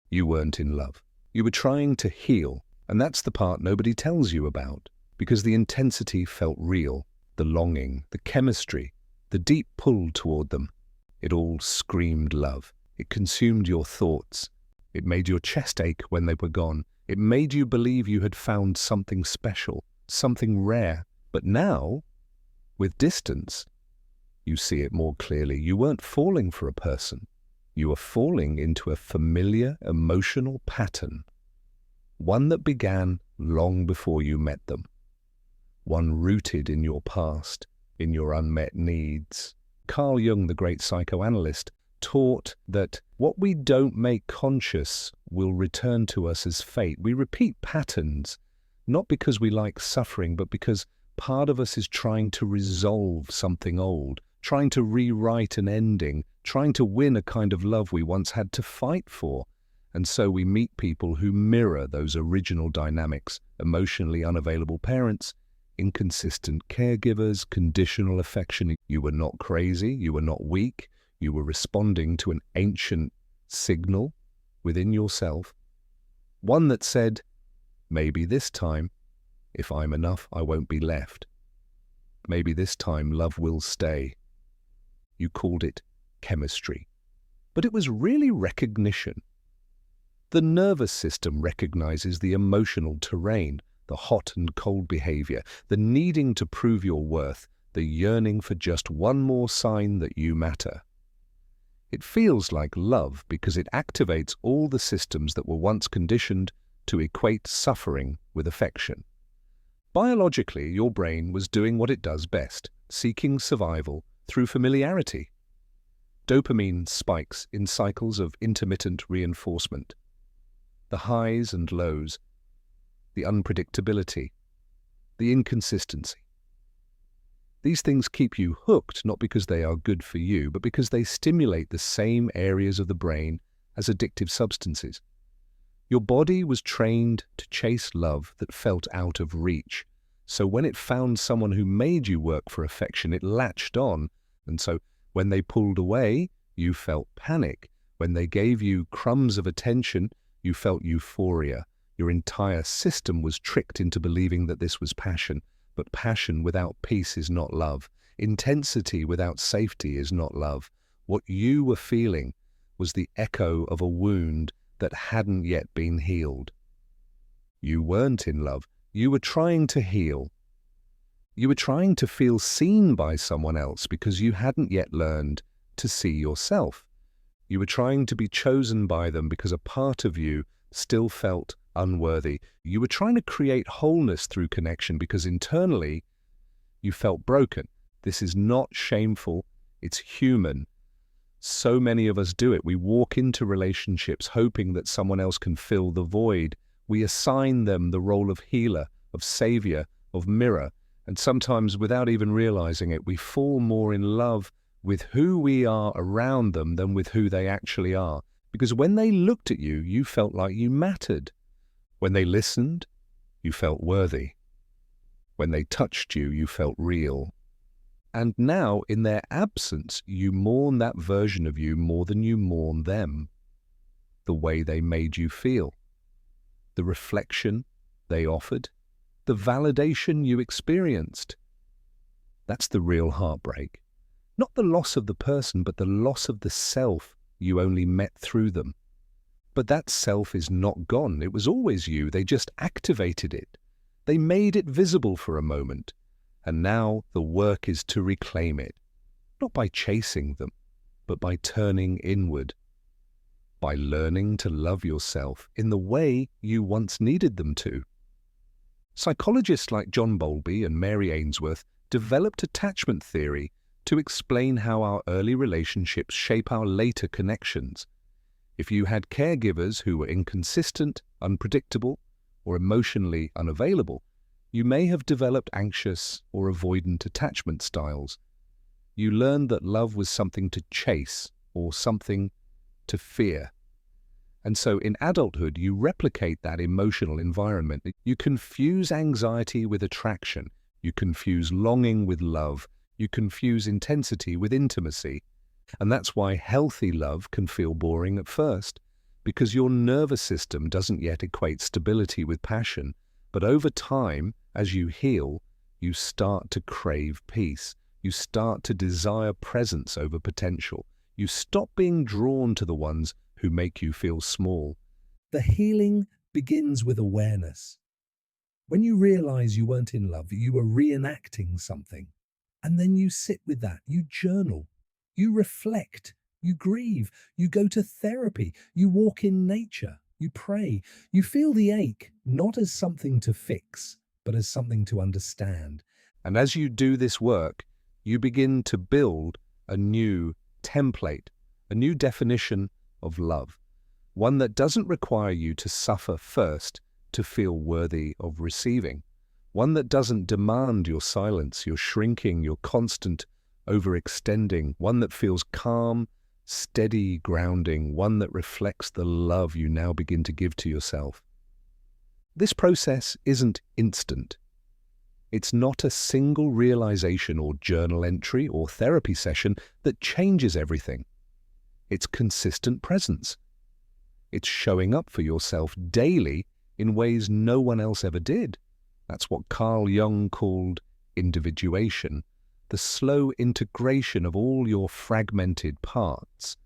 You weren't in love. You were trying to heal, and that's the part nobody tells you about, because the intensity felt real, the longing, the chemistry, the deep pull toward them. It all screamed love. It consumed your thoughts. It made your chest ache when they were gone. It made you believe you had found something special, something rare. But now, with distance, you see it more clearly. You weren't falling for a person. You were falling into a familiar emotional pattern, one that began long before you met them, one rooted in your past, in your unmet needs. Carl Jung, the great psychoanalyst, taught that what we don't make conscious will return to us as fate. We repeat patterns, not because we like suffering, but because part of us is trying to resolve something old, trying to rewrite an ending, trying to win a kind of love we once had to fight for. And so we meet people who mirror those original dynamics: emotionally unavailable parents, inconsistent caregivers, conditional affection. You were not crazy, you were not weak, you were responding to an ancient signal within yourself, one that said, maybe this time, if I'm enough, I won't be left. Maybe this time love will stay. You called it chemistry, but it was really recognition. The nervous system recognizes the emotional terrain, the hot and cold behavior, the needing to prove your worth, the yearning for just one more sign that you matter. It feels like love because it activates all the systems that were once conditioned to equate suffering with affection. Biologically, your brain was doing what it does best, seeking survival through familiarity. Dopamine spikes in cycles of intermittent reinforcement. The highs and lows, the unpredictability, the inconsistency. These things keep you hooked not because they are good for you, but because they stimulate the same areas of the brain as addictive substances. Your body was trained to chase love that felt out of reach. So when it found someone who made you work for affection, it latched on. And so when they pulled away, you felt panic. When they gave you crumbs of attention, you felt euphoria. Your entire system was tricked into believing that this was passion. But passion without peace is not love. Intensity without safety is not love. What you were feeling was the echo of a wound that hadn't yet been healed. You weren't in love. You were trying to heal. You were trying to feel seen by someone else because you hadn't yet learned to see yourself. You were trying to be chosen by them because a part of you still felt unworthy. You were trying to create wholeness through connection because internally you felt broken. This is not shameful, it's human. So many of us do it. We walk into relationships hoping that someone else can fill the void. We assign them the role of healer, of savior, of mirror, and sometimes without even realizing it, we fall more in love with who we are around them than with who they actually are. Because when they looked at you, you felt like you mattered. When they listened, you felt worthy. When they touched you, you felt real. And now, in their absence, you mourn that version of you more than you mourn them. The way they made you feel. The reflection they offered. The validation you experienced. That's the real heartbreak. Not the loss of the person, but the loss of the self you only met through them. But that self is not gone. It was always you. They just activated it. They made it visible for a moment. And now the work is to reclaim it. Not by chasing them, but by turning inward. By learning to love yourself in the way you once needed them to. Psychologists like John Bowlby and Mary Ainsworth developed attachment theory to explain how our early relationships shape our later connections. If you had caregivers who were inconsistent, unpredictable, or emotionally unavailable, you may have developed anxious or avoidant attachment styles. You learned that love was something to chase or something to fear. And so in adulthood, you replicate that emotional environment. You confuse anxiety with attraction. You confuse longing with love. You confuse intensity with intimacy. And that's why healthy love can feel boring at first, because your nervous system doesn't yet equate stability with passion. But over time, as you heal, you start to crave peace. You start to desire presence over potential. You stop being drawn to the ones who make you feel small. The healing begins with awareness. When you realize you weren't in love, you were reenacting something. And then you sit with that, you journal, you reflect, you grieve, you go to therapy, you walk in nature, you pray, you feel the ache, not as something to fix, but as something to understand. And as you do this work, you begin to build a new template, a new definition of love, one that doesn't require you to suffer first to feel worthy of receiving, one that doesn't demand your silence, your shrinking, your constant overextending, one that feels calm, steady, grounding, one that reflects the love you now begin to give to yourself. This process isn't instant. It's not a single realization or journal entry or therapy session that changes everything. It's consistent presence. It's showing up for yourself daily in ways no one else ever did. That's what Carl Jung called individuation, the slow integration of all your fragmented parts.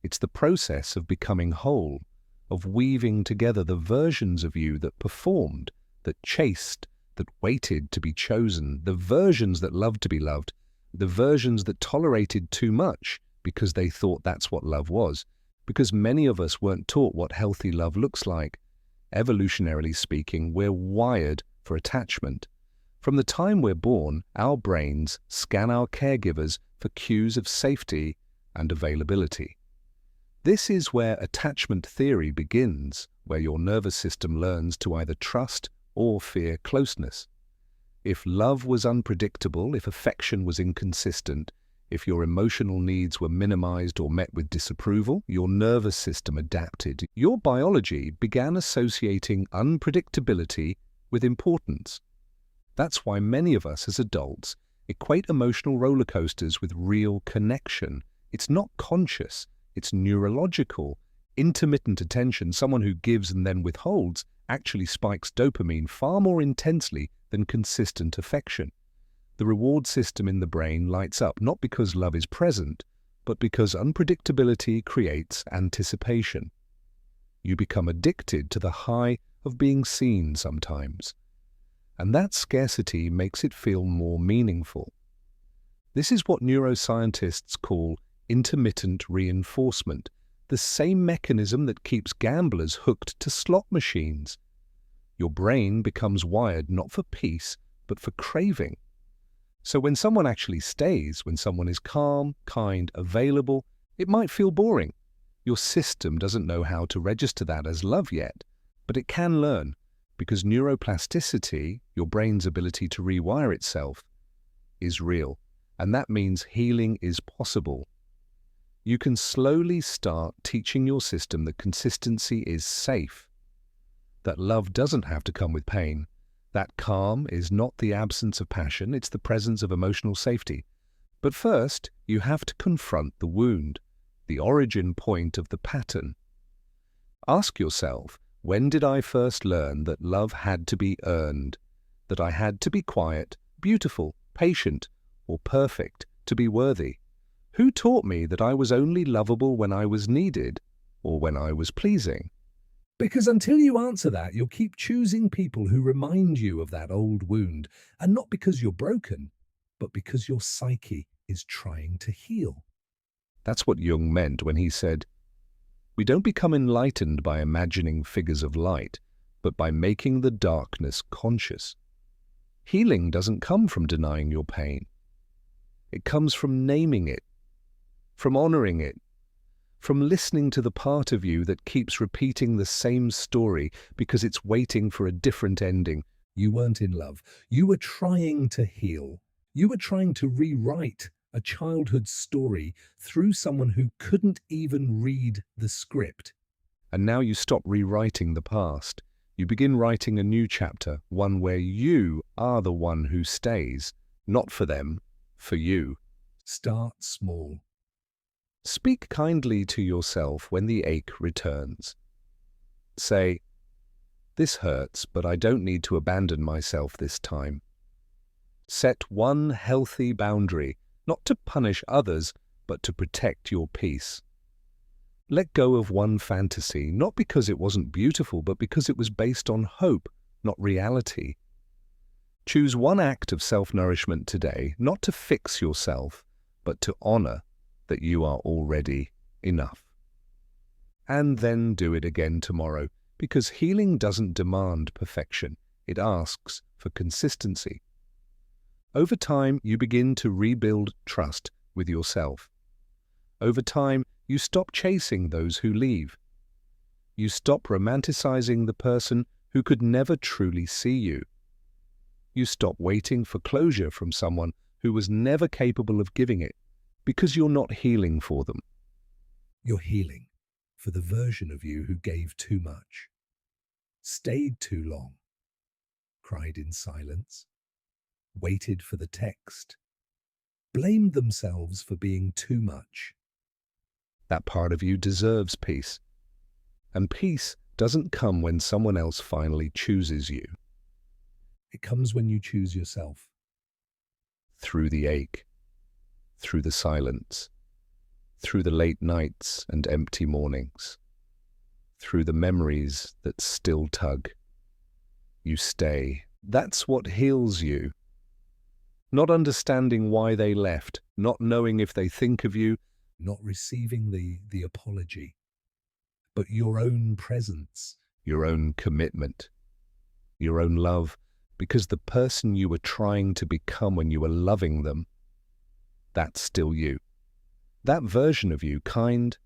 It's the process of becoming whole, of weaving together the versions of you that performed, that chased, that waited to be chosen, the versions that loved to be loved, the versions that tolerated too much because they thought that's what love was, because many of us weren't taught what healthy love looks like. Evolutionarily speaking, we're wired for attachment. From the time we're born, our brains scan our caregivers for cues of safety and availability. This is where attachment theory begins, where your nervous system learns to either trust or fear closeness. If love was unpredictable, if affection was inconsistent, if your emotional needs were minimized or met with disapproval, your nervous system adapted. Your biology began associating unpredictability with importance. That's why many of us as adults equate emotional roller coasters with real connection. It's not conscious, it's neurological. Intermittent attention, someone who gives and then withholds, actually spikes dopamine far more intensely than consistent affection. The reward system in the brain lights up not because love is present, but because unpredictability creates anticipation. You become addicted to the high of being seen sometimes. And that scarcity makes it feel more meaningful. This is what neuroscientists call intermittent reinforcement, the same mechanism that keeps gamblers hooked to slot machines. Your brain becomes wired not for peace, but for craving. So when someone actually stays, when someone is calm, kind, available, it might feel boring. Your system doesn't know how to register that as love yet, but it can learn, because neuroplasticity, your brain's ability to rewire itself, is real, and that means healing is possible. You can slowly start teaching your system that consistency is safe, that love doesn't have to come with pain, that calm is not the absence of passion, it's the presence of emotional safety. But first, you have to confront the wound, the origin point of the pattern. Ask yourself, when did I first learn that love had to be earned, that I had to be quiet, beautiful, patient, or perfect to be worthy? Who taught me that I was only lovable when I was needed or when I was pleasing? Because until you answer that, you'll keep choosing people who remind you of that old wound, and not because you're broken, but because your psyche is trying to heal. That's what Jung meant when he said, "We don't become enlightened by imagining figures of light, but by making the darkness conscious." Healing doesn't come from denying your pain. It comes from naming it, from honoring it, from listening to the part of you that keeps repeating the same story because it's waiting for a different ending. You weren't in love. You were trying to heal. You were trying to rewrite a childhood story through someone who couldn't even read the script. And now you stop rewriting the past. You begin writing a new chapter, one where you are the one who stays, not for them, for you. Start small. Speak kindly to yourself when the ache returns. Say, "This hurts, but I don't need to abandon myself this time." Set one healthy boundary, not to punish others, but to protect your peace. Let go of one fantasy, not because it wasn't beautiful, but because it was based on hope, not reality. Choose one act of self-nourishment today, not to fix yourself, but to honor that you are already enough. And then do it again tomorrow, because healing doesn't demand perfection. It asks for consistency. Over time, you begin to rebuild trust with yourself. Over time, you stop chasing those who leave. You stop romanticizing the person who could never truly see you. You stop waiting for closure from someone who was never capable of giving it, because you're not healing for them. You're healing for the version of you who gave too much, stayed too long, cried in silence, waited for the text, blamed themselves for being too much. That part of you deserves peace. And peace doesn't come when someone else finally chooses you. It comes when you choose yourself. Through the ache, through the silence, through the late nights and empty mornings, through the memories that still tug. You stay. That's what heals you. Not understanding why they left, not knowing if they think of you, Not receiving the apology, but your own presence. your own commitment, your own love, because the person you were trying to become when you were loving them, that's still you. That version of you, kind,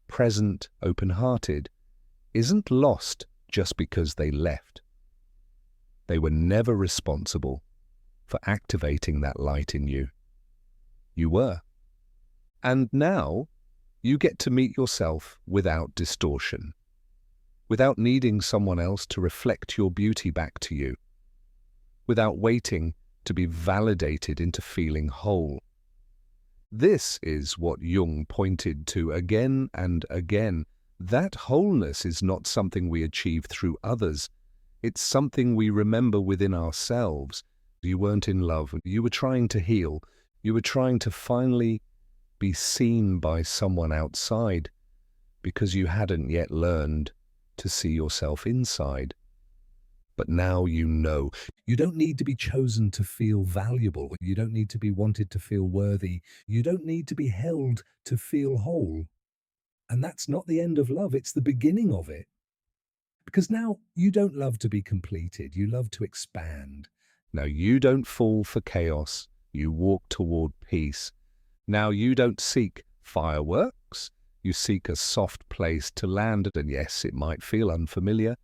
present, open-hearted, isn't lost just because they left. They were never responsible for activating that light in you. You were. And now, you get to meet yourself without distortion, without needing someone else to reflect your beauty back to you, without waiting to be validated into feeling whole. This is what Jung pointed to again and again. That wholeness is not something we achieve through others. It's something we remember within ourselves. You weren't in love. You were trying to heal. You were trying to finally be seen by someone outside because you hadn't yet learned to see yourself inside. But now you know. You don't need to be chosen to feel valuable. You don't need to be wanted to feel worthy. You don't need to be held to feel whole. And that's not the end of love. It's the beginning of it. Because now you don't love to be completed. You love to expand. Now you don't fall for chaos. You walk toward peace. Now you don't seek fireworks. You seek a soft place to land. And yes, it might feel unfamiliar.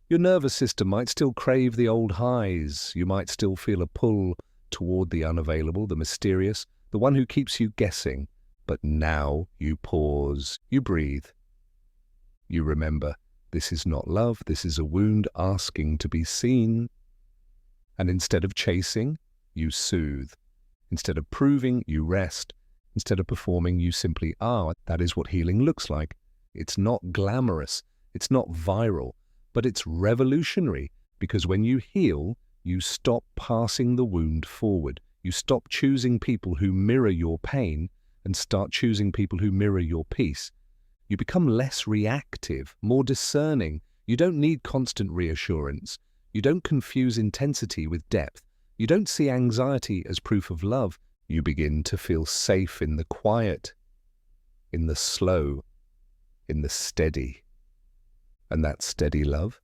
Your nervous system might still crave the old highs. You might still feel a pull toward the unavailable, the mysterious, the one who keeps you guessing. But now you pause, you breathe. You remember, this is not love, this is a wound asking to be seen. And instead of chasing, you soothe. Instead of proving, you rest. Instead of performing, you simply are. That is what healing looks like. It's not glamorous, it's not viral, but it's revolutionary, because when you heal, you stop passing the wound forward. You stop choosing people who mirror your pain and start choosing people who mirror your peace. You become less reactive, more discerning. You don't need constant reassurance. You don't confuse intensity with depth. You don't see anxiety as proof of love. You begin to feel safe in the quiet, in the slow, in the steady. And that steady love,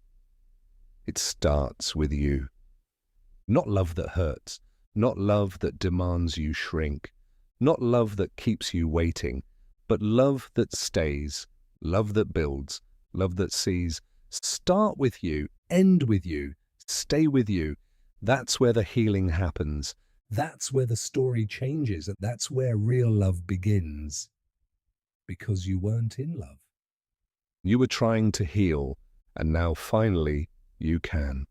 it starts with you. Not love that hurts, not love that demands you shrink, not love that keeps you waiting, but love that stays, love that builds, love that sees. Start with you, end with you, stay with you. That's where the healing happens. That's where the story changes. That's where real love begins. Because you weren't in love. You were trying to heal, and now finally you can.